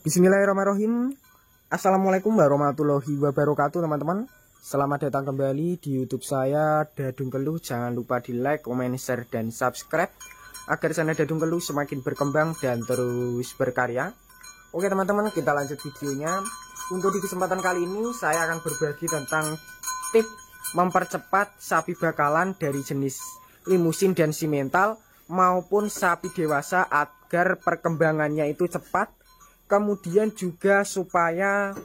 Bismillahirrahmanirrahim. Assalamualaikum warahmatullahi wabarakatuh teman-teman. Selamat datang kembali di YouTube saya Dadung Keluh. Jangan lupa di like, comment, share, dan subscribe agar channel Dadung Keluh semakin berkembang dan terus berkarya. Oke teman-teman, kita lanjut videonya. Untuk di kesempatan kali ini saya akan berbagi tentang tips mempercepat sapi bakalan dari jenis limusin dan simental maupun sapi dewasa agar perkembangannya itu cepat, kemudian juga supaya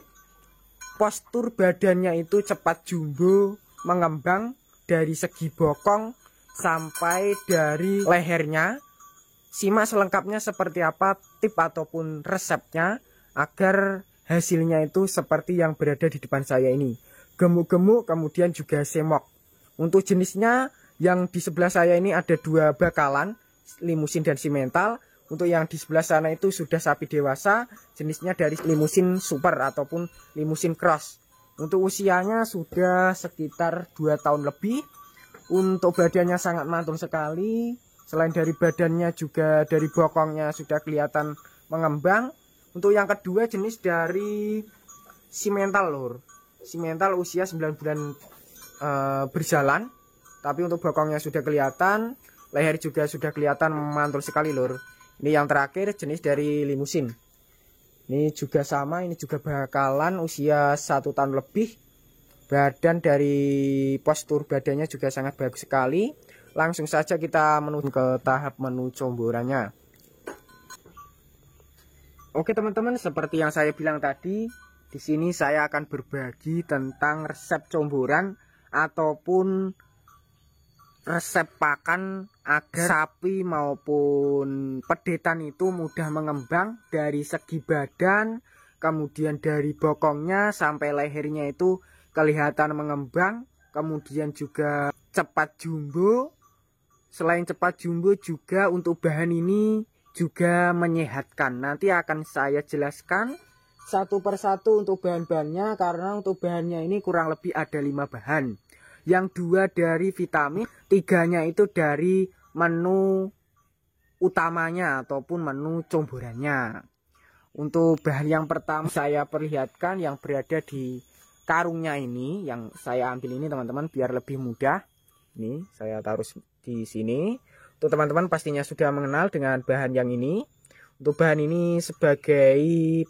postur badannya itu cepat jumbo mengembang dari segi bokong sampai dari lehernya. Simak selengkapnya seperti apa tip ataupun resepnya agar hasilnya itu seperti yang berada di depan saya ini, gemuk-gemuk kemudian juga semok. Untuk jenisnya yang di sebelah saya ini ada dua bakalan, limusin dan simental. Untuk yang di sebelah sana itu sudah sapi dewasa, jenisnya dari limusin super ataupun limusin cross. Untuk usianya sudah sekitar 2 tahun lebih. Untuk badannya sangat mantul sekali. Selain dari badannya juga dari bokongnya sudah kelihatan mengembang. Untuk yang kedua jenis dari simental lur. Simental usia 9 bulan berjalan. Tapi untuk bokongnya sudah kelihatan, leher juga sudah kelihatan mantul sekali lur. Ini yang terakhir jenis dari limusin. Ini juga sama, ini juga bakalan usia 1 tahun lebih. Badan dari postur badannya juga sangat bagus sekali. Langsung saja kita menuju ke tahap menu comborannya. Oke teman-teman, seperti yang saya bilang tadi, di sini saya akan berbagi tentang resep comboran ataupun resep pakan agar sapi maupun pedetan itu mudah mengembang dari segi badan, kemudian dari bokongnya sampai lehernya itu kelihatan mengembang, kemudian juga cepat jumbo. Selain cepat jumbo juga untuk bahan ini juga menyehatkan. Nanti akan saya jelaskan satu persatu untuk bahan-bahannya, karena untuk bahannya ini kurang lebih ada 5 bahan. Yang 2 dari vitamin, 3-nya itu dari menu utamanya ataupun menu comborannya. Untuk bahan yang pertama saya perlihatkan yang berada di karungnya ini, yang saya ambil ini teman-teman biar lebih mudah. Ini saya taruh di sini. Untuk teman-teman pastinya sudah mengenal dengan bahan yang ini. Untuk bahan ini sebagai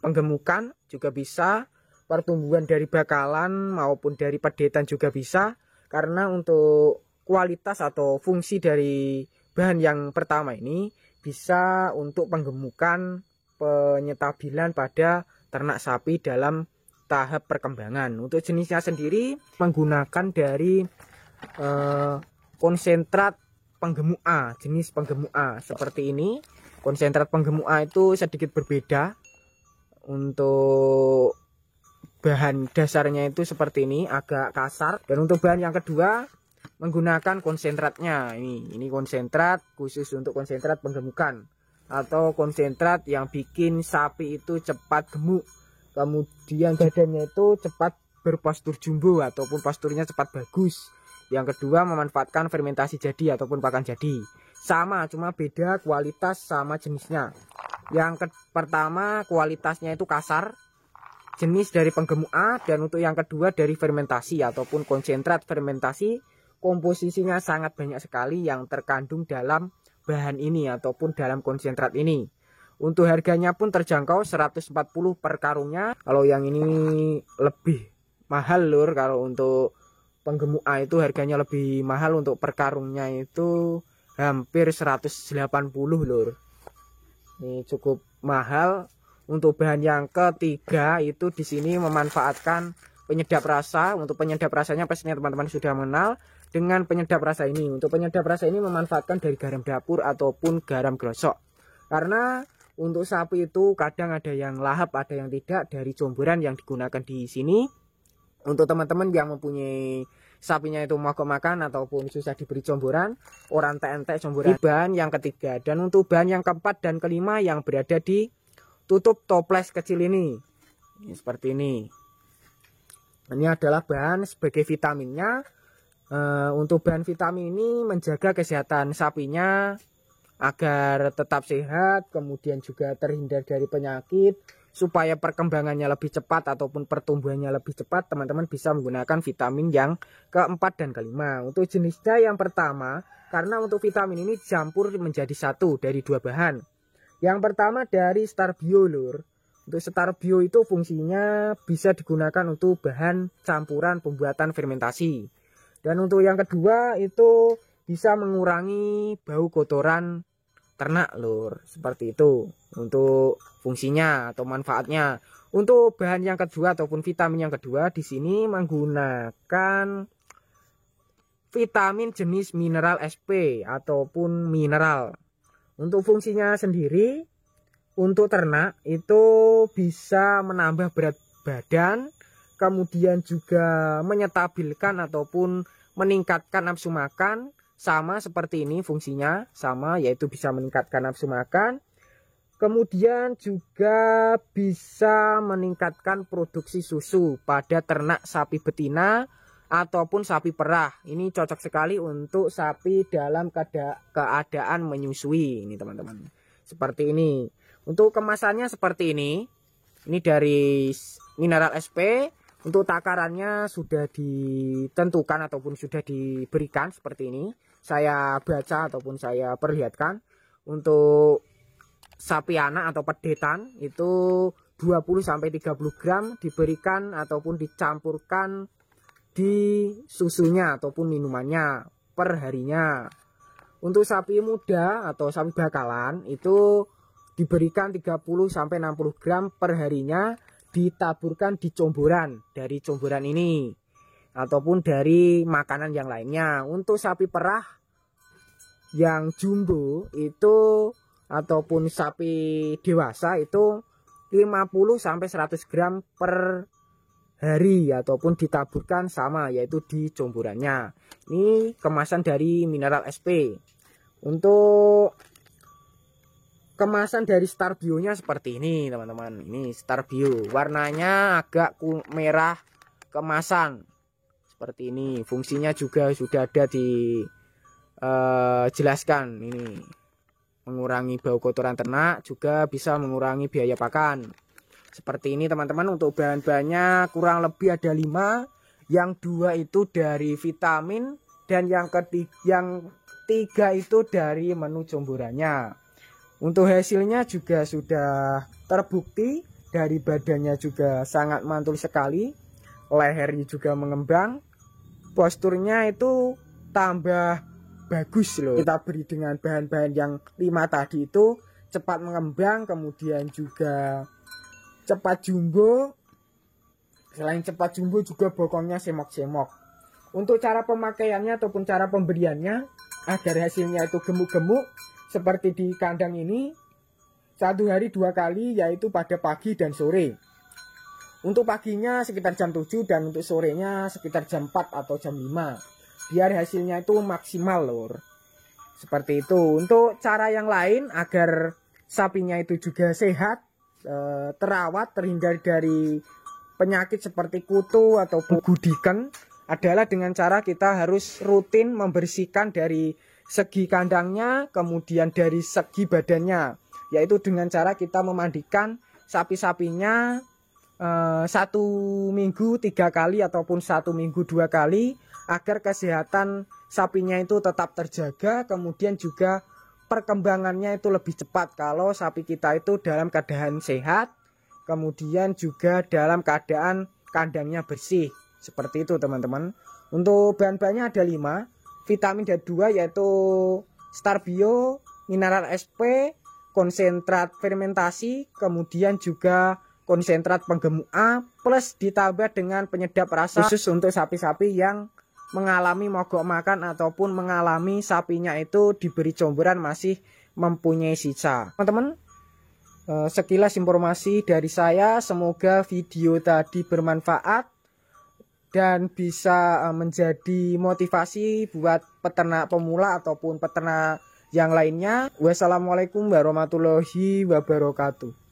penggemukan juga bisa, pertumbuhan dari bakalan maupun dari pedetan juga bisa. Karena untuk kualitas atau fungsi dari bahan yang pertama ini bisa untuk penggemukan, penyetabilan pada ternak sapi dalam tahap perkembangan. Untuk jenisnya sendiri menggunakan dari konsentrat penggemuk A, jenis penggemuk A seperti ini. Konsentrat penggemuk A itu sedikit berbeda. Untuk bahan dasarnya itu seperti ini, agak kasar. Dan untuk bahan yang kedua menggunakan konsentratnya ini konsentrat khusus untuk konsentrat penggemukan atau konsentrat yang bikin sapi itu cepat gemuk, kemudian badannya itu cepat berpostur jumbo ataupun posturnya cepat bagus. Yang kedua memanfaatkan fermentasi jadi ataupun pakan jadi. Sama, cuma beda kualitas sama jenisnya. Yang pertama kualitasnya itu kasar, jenis dari penggemuk A, dan untuk yang kedua dari fermentasi ataupun konsentrat fermentasi. Komposisinya sangat banyak sekali yang terkandung dalam bahan ini ataupun dalam konsentrat ini. Untuk harganya pun terjangkau 140 per karungnya. Kalau yang ini lebih mahal lur, kalau untuk penggemuk A itu harganya lebih mahal, untuk per karungnya itu hampir 180 lur. Ini cukup mahal. Untuk bahan yang ketiga itu di sini memanfaatkan penyedap rasa. Untuk penyedap rasanya pastinya teman-teman sudah mengenal dengan penyedap rasa ini. Untuk penyedap rasa ini memanfaatkan dari garam dapur ataupun garam glosok. Karena untuk sapi itu kadang ada yang lahap, ada yang tidak dari comboran yang digunakan di sini. Untuk teman-teman yang mempunyai sapinya itu mogok makan ataupun susah diberi comboran, orang entek comboran. Bahan yang ketiga. Dan untuk bahan yang keempat dan kelima yang berada di tutup toples kecil ini seperti ini. Ini adalah bahan sebagai vitaminnya. Untuk bahan vitamin ini menjaga kesehatan sapinya agar tetap sehat, kemudian juga terhindar dari penyakit, supaya perkembangannya lebih cepat ataupun pertumbuhannya lebih cepat, teman-teman bisa menggunakan vitamin yang keempat dan kelima. Untuk jenisnya yang pertama, karena untuk vitamin ini campur menjadi satu dari dua bahan. Yang pertama dari Starbio lur. Untuk Starbio itu fungsinya bisa digunakan untuk bahan campuran pembuatan fermentasi. Dan untuk yang kedua itu bisa mengurangi bau kotoran ternak lur, seperti itu untuk fungsinya atau manfaatnya. Untuk bahan yang kedua ataupun vitamin yang kedua di sini menggunakan vitamin jenis mineral SP ataupun mineral. Untuk fungsinya sendiri untuk ternak itu bisa menambah berat badan, kemudian juga menyetabilkan ataupun meningkatkan nafsu makan. Sama seperti ini fungsinya, sama yaitu bisa meningkatkan nafsu makan. Kemudian juga bisa meningkatkan produksi susu pada ternak sapi betina ataupun sapi perah. Ini cocok sekali untuk sapi dalam keadaan menyusui ini teman-teman. Seperti ini. Untuk kemasannya seperti ini. Ini dari Mineral SP. Untuk takarannya sudah ditentukan ataupun sudah diberikan seperti ini. Saya baca ataupun saya perlihatkan. Untuk sapi anak atau pedetan itu 20-30 gram diberikan ataupun dicampurkan di susunya ataupun minumannya per harinya. Untuk sapi muda atau sapi bakalan itu diberikan 30-60 gram per harinya, ditaburkan di comboran dari comboran ini ataupun dari makanan yang lainnya. Untuk sapi perah yang jumbo itu ataupun sapi dewasa itu 50-100 gram per hari ataupun ditaburkan sama yaitu di comborannya. Ini kemasan dari Mineral SP. Untuk kemasan dari Starbio-nya seperti ini teman-teman. Ini Starbio, warnanya agak merah kemasan seperti ini. Fungsinya juga sudah ada di jelaskan. Ini mengurangi bau kotoran ternak, juga bisa mengurangi biaya pakan. Seperti ini teman-teman. Untuk bahan-bahannya kurang lebih ada 5. Yang 2 itu dari vitamin dan yang 3 itu dari menu comborannya. Untuk hasilnya juga sudah terbukti, dari badannya juga sangat mantul sekali, lehernya juga mengembang, posturnya itu tambah bagus loh. Kita beri dengan bahan-bahan yang 5 tadi itu cepat mengembang, kemudian juga cepat jumbo. Selain cepat jumbo juga bokongnya semok-semok. Untuk cara pemakaiannya ataupun cara pemberiannya agar hasilnya itu gemuk-gemuk seperti di kandang ini, 1 hari 2 kali yaitu pada pagi dan sore. Untuk paginya sekitar jam 7 dan untuk sorenya sekitar jam 4 atau jam 5. Biar hasilnya itu maksimal lor. Seperti itu. Untuk cara yang lain agar sapinya itu juga sehat, terawat, terhindar dari penyakit seperti kutu ataupun gudikan adalah dengan cara kita harus rutin membersihkan dari segi kandangnya, kemudian dari segi badannya, yaitu dengan cara kita memandikan sapi-sapinya 1 minggu 3 kali ataupun 1 minggu 2 kali agar kesehatan sapinya itu tetap terjaga, kemudian juga perkembangannya itu lebih cepat kalau sapi kita itu dalam keadaan sehat, kemudian juga dalam keadaan kandangnya bersih. Seperti itu teman-teman. Untuk bahan-bahannya ada 5. Vitamin D2 yaitu Starbio, Mineral SP, konsentrat fermentasi, kemudian juga konsentrat penggemuk A, plus ditambah dengan penyedap rasa khusus untuk sapi-sapi yang mengalami mogok makan ataupun mengalami sapinya itu diberi comboran masih mempunyai sisa. Teman-teman, sekilas informasi dari saya, semoga video tadi bermanfaat dan bisa menjadi motivasi buat peternak pemula ataupun peternak yang lainnya. Wassalamualaikum warahmatullahi wabarakatuh.